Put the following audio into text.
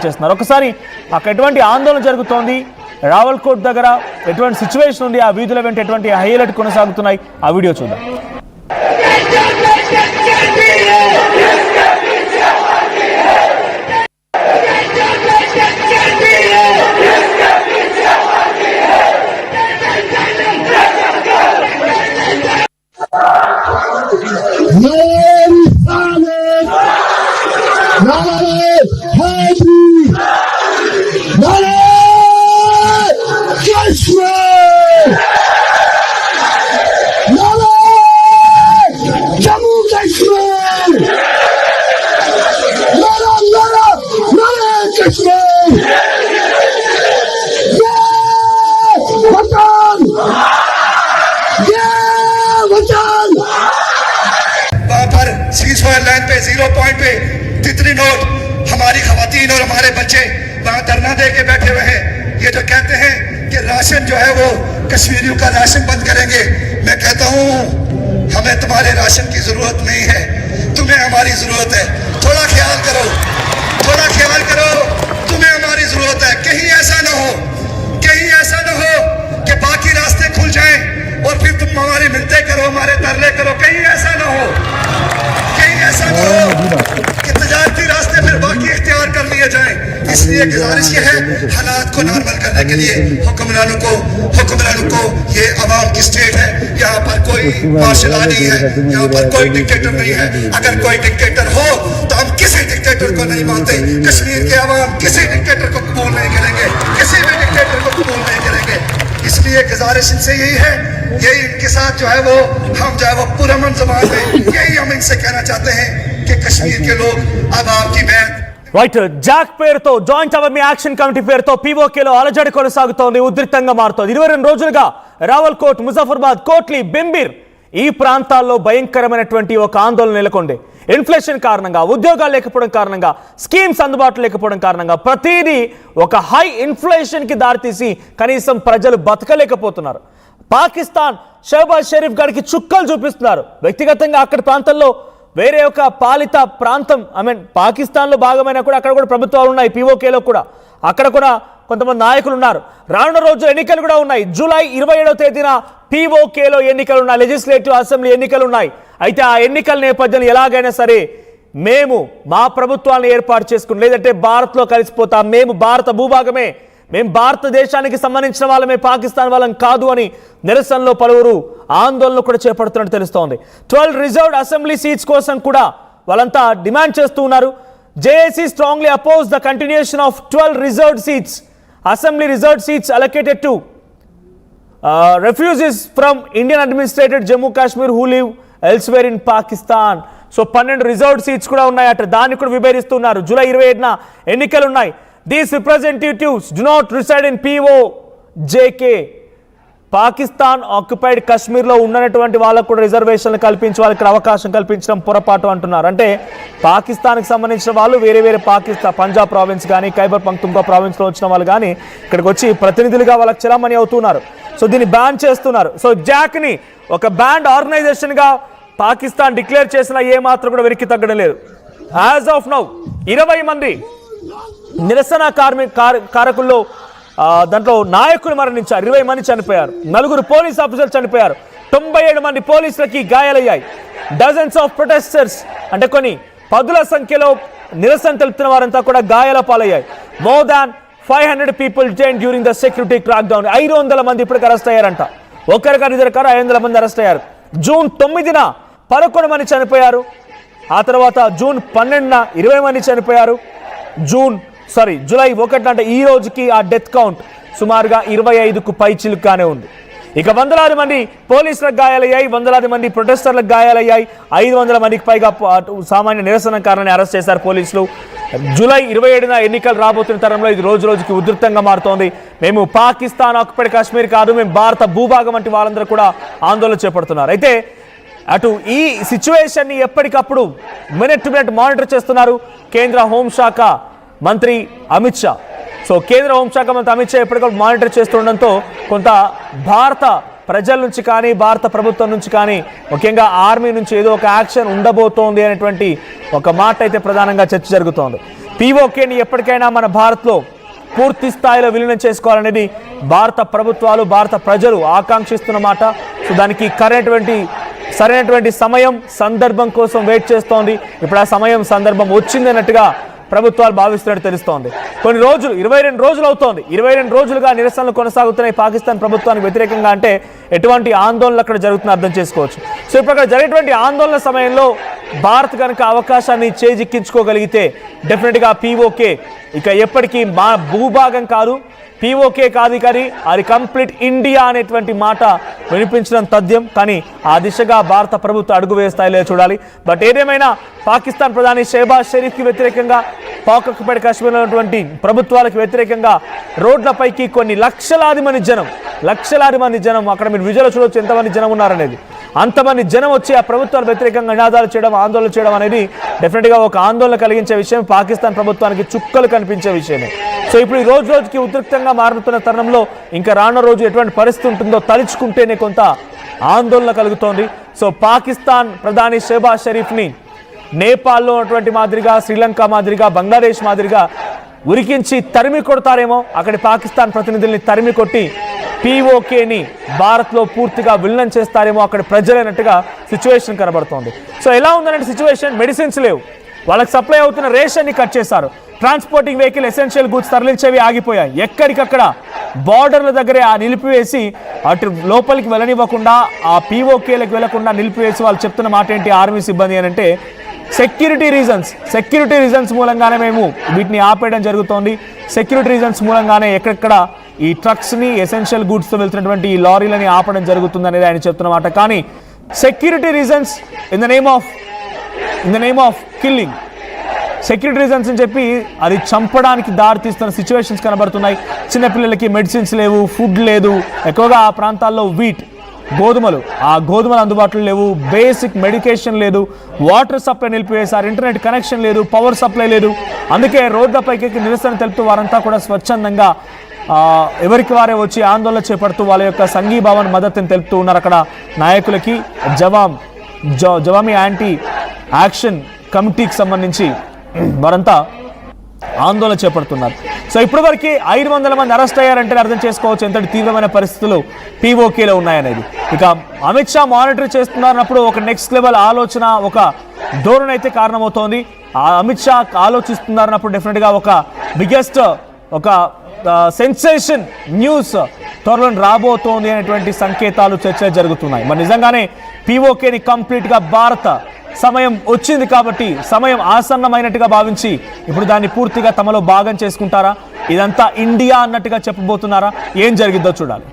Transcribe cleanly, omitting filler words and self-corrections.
చేస్తున్నారు. ఒకసారి అక్కడ ఎటువంటి ఆందోళన జరుగుతోంది, రావల్కోట్ దగ్గర ఎటువంటి సిచ్యువేషన్ ఉంది, ఆ వీధుల వెంట ఎటువంటి హైలైట్ కొనసాగుతున్నాయి, ఆ వీడియో చూద్దాం. लाइन पे 0 पॉइंट पे तितली नोट हमारी खवातीन और हमारे बच्चे वहां धरना दे के बैठे हुए हैं। ये जो कहते हैं कि राशन जो है वो कश्मीरियों का राशन बंद करेंगे, मैं कहता हूं हमें तुम्हारे राशन की जरूरत नहीं है, तुम्हें हमारी जरूरत है। थोड़ा ख्याल करो, थोड़ा ख्याल करो, तुम्हें हमारी जरूरत है। कहीं ऐसा न हो, कहीं ऐसा न हो कि बाकी रास्ते खुल जाएं और फिर तुम हमारी मिलते करो, हमारे तरले करो। कहीं ऐसा न हो, ऐसा न हो कि तजारती रास्ते फिर बाकी इख्तियार कर लिए जाएं। इसलिए गुजारिश ये है, हालात को नॉर्मल करने के लिए हुक्मरानों को ये अवाम की स्टेट है, यहाँ पर कोई मार्शल नहीं है, यहाँ पर कोई डिक्टेटर नहीं है। अगर कोई डिक्टेटर हो तो हम किसी डिक्टेटर को नहीं मानते। कश्मीर के अवाम किसी डिक्टेटर को कबूल नहीं करेंगे, किसी भी डिक्टेटर को कबूल नहीं करेंगे। इसलिए गुजारिश इनसे यही है, यही इनके साथ जो है वो हम जो है वो पुरअमन ज़बान में यही हम इनसे कहना चाहते हैं कि कश्मीर के लोग अब आपकी बैत రైట్. జాక్ పేరుతో జాయింట్ అవమీ యాక్షన్ కమిటీ పేరుతో పీఓకేలో అలజడి కొనసాగుతోంది, ఉద్రిక్తంగా మారుతోంది. 22 రోజులుగా రావల్కోట్, ముజఫర్బాద్, కోట్లీ, బెంబీర్ ఈ ప్రాంతాల్లో భయంకరమైనటువంటి ఒక ఆందోళన నెలకొంది. ఇన్ఫ్లేషన్ కారణంగా, ఉద్యోగాలు లేకపోవడం కారణంగా, స్కీమ్స్ అందుబాటులో లేకపోవడం కారణంగా ప్రతిదీ ఒక హై ఇన్ఫ్లేషన్ కి దారితీసి కనీసం ప్రజలు బతకలేకపోతున్నారు. పాకిస్తాన్ షహబాజ్ షరీఫ్ గారికి చుక్కలు చూపిస్తున్నారు. వ్యక్తిగతంగా అక్కడి ప్రాంతంలో వేరే ఒక పాలిత ప్రాంతం, పాకిస్తాన్లో భాగమైన కూడా అక్కడ కూడా ప్రభుత్వాలు ఉన్నాయి, పీఓకేలో కూడా అక్కడ కూడా కొంతమంది నాయకులు ఉన్నారు. రానున్న రోజు ఎన్నికలు కూడా ఉన్నాయి. జూలై 27వ తేదీన పీఓకేలో ఎన్నికలు ఉన్నాయి, లెజిస్లేటివ్ అసెంబ్లీ ఎన్నికలు ఉన్నాయి. అయితే ఆ ఎన్నికల నేపథ్యంలో ఎలాగైనా సరే మేము మా ప్రభుత్వాన్ని ఏర్పాటు చేసుకుని, లేదంటే భారత్లో కలిసిపోతాం, మేము భారత భూభాగమే, మేము భారతదేశానికి సంబంధించిన వాళ్ళమే, పాకిస్తాన్ వాళ్ళం కాదు అని నిరసనలో పలువురు ఆందోళన కూడా చేపడుతున్నట్టు తెలుస్తోంది. 12 రిజర్వ్డ్ అసెంబ్లీ సీట్స్ కోసం కూడా వాళ్ళంతా డిమాండ్ చేస్తూ ఉన్నారు. JAC strongly oppose the continuation of 12 reserved seats, assembly reserved seats allocated to refugees from Indian administrated Jammu Kashmir who live elsewhere in Pakistan. So 12 reserved seats కూడా ఉన్నాయట, దాన్ని కూడా విభేదిస్తున్నారు. July 27న ఎన్నికలు ఉన్నాయి. These representatives do not reside in POJK. Pakistan occupied కశ్మీర్లో ఉన్నటువంటి వాళ్ళకు కూడా రిజర్వేషన్లు కల్పించి వాళ్ళకి అవకాశం కల్పించడం పొరపాటు అంటున్నారు. అంటే పాకిస్తాన్కి సంబంధించిన వాళ్ళు వేరే వేరే పంజాబ్ ప్రావిన్స్ కానీ, ఖైబర్ పఖ్తుంఖా ప్రావిన్స్లో వచ్చిన వాళ్ళు కానీ ఇక్కడికి వచ్చి ప్రతినిధులుగా వాళ్ళకి చలామణి అవుతున్నారు. సో దీన్ని బ్యాన్ చేస్తున్నారు. సో జాక్ని ఒక బ్యాండ్ ఆర్గనైజేషన్గా పాకిస్తాన్ డిక్లేర్ చేసిన ఏ మాత్రం కూడా వెనక్కి తగ్గడం లేదు. యాజ్ ఆఫ్ నౌ 20 మంది నిరసన కారకుల్లో దాంట్లో నాయకులు మరణించారు, 20 మంది చనిపోయారు, 4 పోలీస్ ఆఫీసర్లు చనిపోయారు, 97 మంది పోలీసులకి గాయాలయ్యాయి. డజన్స్ ఆఫ్ ప్రొటెస్టర్స్ అంటే కొన్ని పదుల సంఖ్యలో నిరసన తెలుపుతున్న వారంతా కూడా గాయాల పాలయ్యాయి. More than 500 people detained during the security crackdown. 500 మంది ఇప్పటికి అరెస్ట్ అయ్యారంట. ఒకరికారు ఇద్దరు 500 మంది అరెస్ట్ అయ్యారు. జూన్ 9న 11 మంది చనిపోయారు. ఆ తర్వాత జూన్ 12న 20 మంది చనిపోయారు. జూలై 1 అంటే ఈ రోజుకి ఆ డెత్ కౌంట్ సుమారుగా 25కు పైచిలుగానే ఉంది. ఇక వందలాది మంది పోలీసులకు గాయాలయ్యాయి, వందలాది మంది ప్రొటెస్టర్లకు గాయాలయ్యాయి. 500 మందికి పైగా సామాన్య నిరసనకారులను అరెస్ట్ చేశారు పోలీసులు. జూలై 27న ఎన్నికలు రాబోతున్న తరంలో ఇది రోజు రోజుకి ఉధృతంగా మారుతోంది. మేము పాకిస్తాన్ ఆక్యుపైడ్ కాశ్మీర్ కాదు, మేము భారత భూభాగం వంటి వాళ్ళందరూ కూడా ఆందోళన చేపడుతున్నారు. అయితే అటు ఈ సిచ్యువేషన్ని ఎప్పటికప్పుడు మినిట్ టు మినిట్ మానిటర్ చేస్తున్నారు కేంద్ర హోంశాఖ మంత్రి అమిత్ షా. సో కేంద్ర హోంశాఖ మంత్రి అమిత్ షా ఎప్పటికప్పుడు మానిటర్ చేస్తుండడంతో కొంత భారత ప్రజల నుంచి కానీ, భారత ప్రభుత్వం నుంచి కానీ, ముఖ్యంగా ఆర్మీ నుంచి ఏదో ఒక యాక్షన్ ఉండబోతోంది అనేటువంటి ఒక మాట అయితే ప్రధానంగా చర్చ జరుగుతోంది. పీఓకేని ఎప్పటికైనా మన భారత్లో పూర్తి స్థాయిలో విలీనం చేసుకోవాలనేది భారత ప్రభుత్వాలు, భారత ప్రజలు ఆకాంక్షిస్తున్న మాట. సో దానికి సరైనటువంటి సమయం, సందర్భం కోసం వెయిట్ చేస్తోంది. ఇప్పుడు ఆ సమయం, సందర్భం వచ్చిందన్నట్టుగా ప్రభుత్వాలు భావిస్తున్నట్టు తెలుస్తోంది. కొన్ని రోజులు, 22 రోజులు అవుతోంది, 22 రోజులుగా నిరసనలు కొనసాగుతున్నాయి పాకిస్తాన్ ప్రభుత్వానికి వ్యతిరేకంగా. అంటే ఎటువంటి ఆందోళనలు అక్కడ జరుగుతున్నా అర్థం చేసుకోవచ్చు. సో ఇప్పుడు అక్కడ జరిగేటువంటి ఆందోళన సమయంలో భారత్ కనుక అవకాశాన్ని చేజిక్కించుకోగలిగితే డెఫినెట్గా పీఓకే ఇక ఎప్పటికీ మా భూభాగం కాదు, పీఓకే కాదు, కానీ అది కంప్లీట్ ఇండియా అనేటువంటి మాట వినిపించడం తథ్యం. కానీ ఆ దిశగా భారత ప్రభుత్వం అడుగు వేస్తాయిలే చూడాలి. బట్ ఏదేమైనా పాకిస్తాన్ ప్రధాని షెహబాజ్ షరీఫ్కి వ్యతిరేకంగా, పాక్ ఆక్యుపైడ్ కాశ్మీర్లో ఉన్నటువంటి ప్రభుత్వాలకు వ్యతిరేకంగా రోడ్లపైకి కొన్ని లక్షలాది మంది జనం అక్కడ మీరు విజువల్ చూడవచ్చు ఎంతమంది జనం ఉన్నారనేది. అంతమంది జనం వచ్చి ఆ ప్రభుత్వాలకు వ్యతిరేకంగా నినాదాలు చేయడం, ఆందోళన చేయడం అనేది డెఫినెట్గా ఒక ఆందోళన కలిగించే విషయం, పాకిస్తాన్ ప్రభుత్వానికి చుక్కలు కనిపించే విషయమే. సో ఇప్పుడు ఈ రోజుకి ఉద్రిక్తంగా మారుతున్న తరుణంలో ఇంకా రానున్న రోజు ఎటువంటి పరిస్థితి ఉంటుందో తలుచుకుంటేనే కొంత ఆందోళన కలుగుతోంది. సో పాకిస్తాన్ ప్రధాని షెహబాజ్ షరీఫ్ని నేపాల్లో ఉన్నటువంటి మాదిరిగా, శ్రీలంక మాదిరిగా, బంగ్లాదేశ్ మాదిరిగా ఉరికించి తరిమి కొడతారేమో, అక్కడి పాకిస్తాన్ ప్రతినిధుల్ని తరిమి కొట్టి పీఓకేని భారత్లో పూర్తిగా విలీనం చేస్తారేమో అక్కడి ప్రజలైనట్టుగా సిచ్యువేషన్ కనబడుతోంది. సో ఎలా ఉందనంటే సిచ్యువేషన్, మెడిసిన్స్ లేవు, వాళ్ళకి సప్లై అవుతున్న రేషన్ని కట్ చేశారు, ట్రాన్స్పోర్టింగ్ వెహికల్ ఎసెన్షియల్ గూడ్స్ తరలించేవి ఆగిపోయాయి, ఎక్కడికక్కడ బార్డర్ల దగ్గరే నిలిపివేసి అటు లోపలికి వెళ్ళనివ్వకుండా, ఆ పీఓకేలకు వెళ్లకుండా నిలిపివేసి వాళ్ళు చెప్తున్న మాట ఏంటి ఆర్మీ సిబ్బంది అని అంటే సెక్యూరిటీ రీజన్స్ మూలంగానే మేము వీటిని ఆపేయడం జరుగుతోంది, సెక్యూరిటీ రీజన్స్ మూలంగానే ఎక్కడెక్కడ ఈ ట్రక్స్ని, ఎసెన్షియల్ గూడ్స్తో వెళ్తున్నటువంటి ఈ లారీలని ఆపడం జరుగుతుంది అనేది ఆయన చెప్తున్నమాట. కానీ security reasons in the name of killing, security reasons అని చెప్పి అది చంపడానికి దారితీస్తున్న సిచ్యువేషన్స్ కనబడుతున్నాయి. చిన్నపిల్లలకి మెడిసిన్స్ లేవు, ఫుడ్ లేదు, ఎక్కువగా ఆ ప్రాంతాల్లో గోధుమలు అందుబాటులో లేవు, బేసిక్ మెడికేషన్ లేదు, వాటర్ సప్లై నిలిపివేశారు, ఇంటర్నెట్ కనెక్షన్ లేదు, పవర్ సప్లై లేదు. అందుకే రోడ్లపైకి నిరసన తెలుపుతూ వారంతా కూడా స్వచ్ఛందంగా ఎవరికి వారే వచ్చి ఆందోళన చేపడుతూ వాళ్ళ యొక్క సంఘీభావాన్ని మద్దతుని తెలుపుతూ ఉన్నారు. అక్కడ నాయకులకి జవామీ యాంటీ యాక్షన్ కమిటీకి సంబంధించి వారంతా ఆందోళన చేపడుతున్నారు. సో ఇప్పటివరకు 500 మంది అరెస్ట్ అయ్యారంటే అర్థం చేసుకోవచ్చు ఎంతటి తీవ్రమైన పరిస్థితులు పీఓకేలో ఉన్నాయనేది. ఇక అమిత్ షా మానిటర్ చేస్తున్నారన్నప్పుడు ఒక నెక్స్ట్ లెవెల్ ఆలోచన, ఒక ధోరణి అయితే కారణమవుతోంది. అమిత్ షా ఆలోచిస్తున్నారన్నప్పుడు డెఫినెట్గా ఒక బిగ్గెస్ట్ ఒక సెన్సేషన్ న్యూస్ త్వరలో రాబోతోంది అనేటువంటి సంకేతాలు, చర్చలు జరుగుతున్నాయి. మరి నిజంగానే పీఓకేని కంప్లీట్గా భారత సమయం వచ్చింది కాబట్టి, సమయం ఆసన్నమైనట్టుగా భావించి ఇప్పుడు దాన్ని పూర్తిగా తమలో భాగం చేసుకుంటారా, ఇదంతా ఇండియా అన్నట్టుగా చెప్పబోతున్నారా, ఏం జరిగిద్దో చూడాలి.